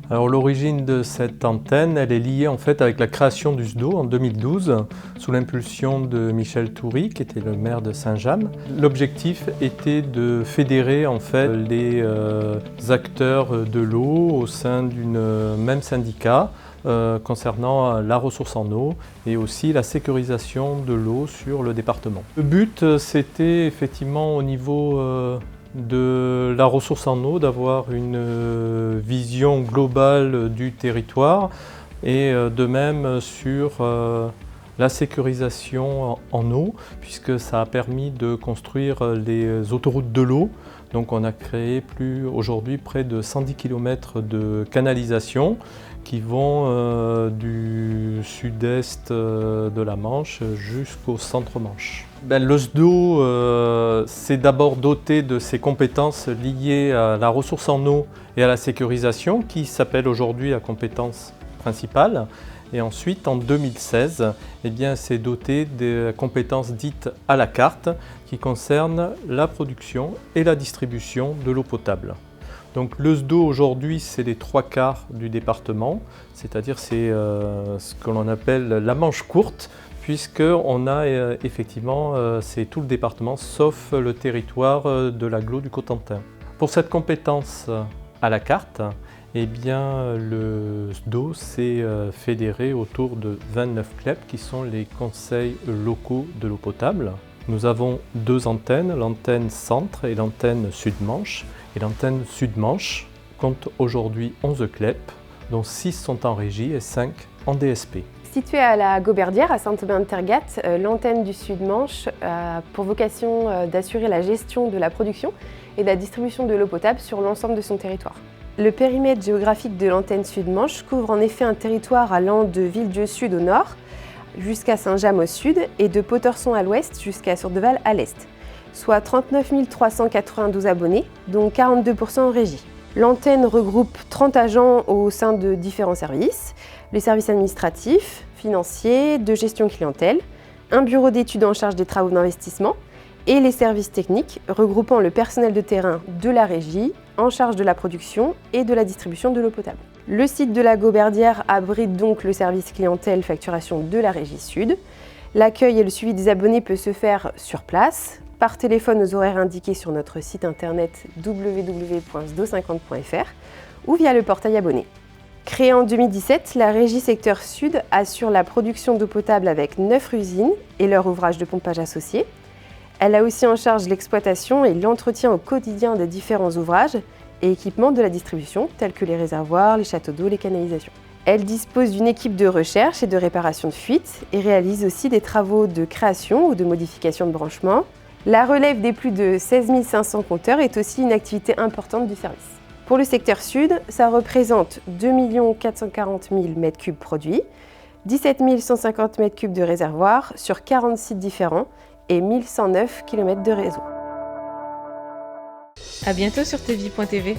Alors l'origine de cette antenne, elle est liée en fait avec la création du SDO en 2012, sous l'impulsion de Michel Toury, qui était le maire de Saint-James. L'objectif était de fédérer en fait les acteurs de l'eau au sein d'un même syndicat concernant la ressource en eau et aussi la sécurisation de l'eau sur le département. Le but, c'était effectivement au niveau de la ressource en eau, d'avoir une vision globale du territoire et de même sur la sécurisation en eau, puisque ça a permis de construire les autoroutes de l'eau. Donc on a créé aujourd'hui près de 110 km de canalisation qui vont du sud-est de la Manche jusqu'au centre-Manche. Le SDO s'est d'abord doté de ses compétences liées à la ressource en eau et à la sécurisation, qui s'appelle aujourd'hui la compétence principale. Et ensuite, en 2016, s'est doté des compétences dites à la carte, qui concernent la production et la distribution de l'eau potable. Donc le SDO aujourd'hui, c'est les 3/4 du département, c'est-à-dire c'est ce que l'on appelle la Manche courte, puisqu'on a effectivement, c'est tout le département, sauf le territoire de l'agglo du Cotentin. Pour cette compétence à la carte, le SDO s'est fédéré autour de 29 CLEP, qui sont les conseils locaux de l'eau potable. Nous avons 2 antennes, l'antenne centre et l'antenne sud-manche. Et l'antenne sud-manche compte aujourd'hui 11 CLEP, dont 6 sont en régie et 5 en DSP. Située à la Gauberdière, à Saint-Aubin-de-Tergat, l'antenne du Sud-Manche a pour vocation d'assurer la gestion de la production et de la distribution de l'eau potable sur l'ensemble de son territoire. Le périmètre géographique de l'antenne Sud-Manche couvre en effet un territoire allant de Villedieu-Sud au nord jusqu'à Saint-James au sud et de Potterson à l'ouest jusqu'à Surdeval à l'est, soit 39 392 abonnés, dont 42% en régie. L'antenne regroupe 30 agents au sein de différents services, les services administratifs, financiers, de gestion clientèle, un bureau d'études en charge des travaux d'investissement et les services techniques regroupant le personnel de terrain de la régie en charge de la production et de la distribution de l'eau potable. Le site de la Gauberdière abrite donc le service clientèle facturation de la régie Sud. L'accueil et le suivi des abonnés peut se faire sur place, par téléphone aux horaires indiqués sur notre site internet www.sdo50.fr ou via le portail abonné. Créée en 2017, la régie secteur Sud assure la production d'eau potable avec 9 usines et leurs ouvrages de pompage associés. Elle a aussi en charge l'exploitation et l'entretien au quotidien des différents ouvrages et équipements de la distribution, tels que les réservoirs, les châteaux d'eau, les canalisations. Elle dispose d'une équipe de recherche et de réparation de fuites et réalise aussi des travaux de création ou de modification de branchement. La relève des plus de 16 500 compteurs est aussi une activité importante du service. Pour le secteur Sud, ça représente 2 440 000 m3 produits, 17 150 m3 de réservoirs sur 40 sites différents et 1109 km de réseau. À bientôt sur tvie.tv.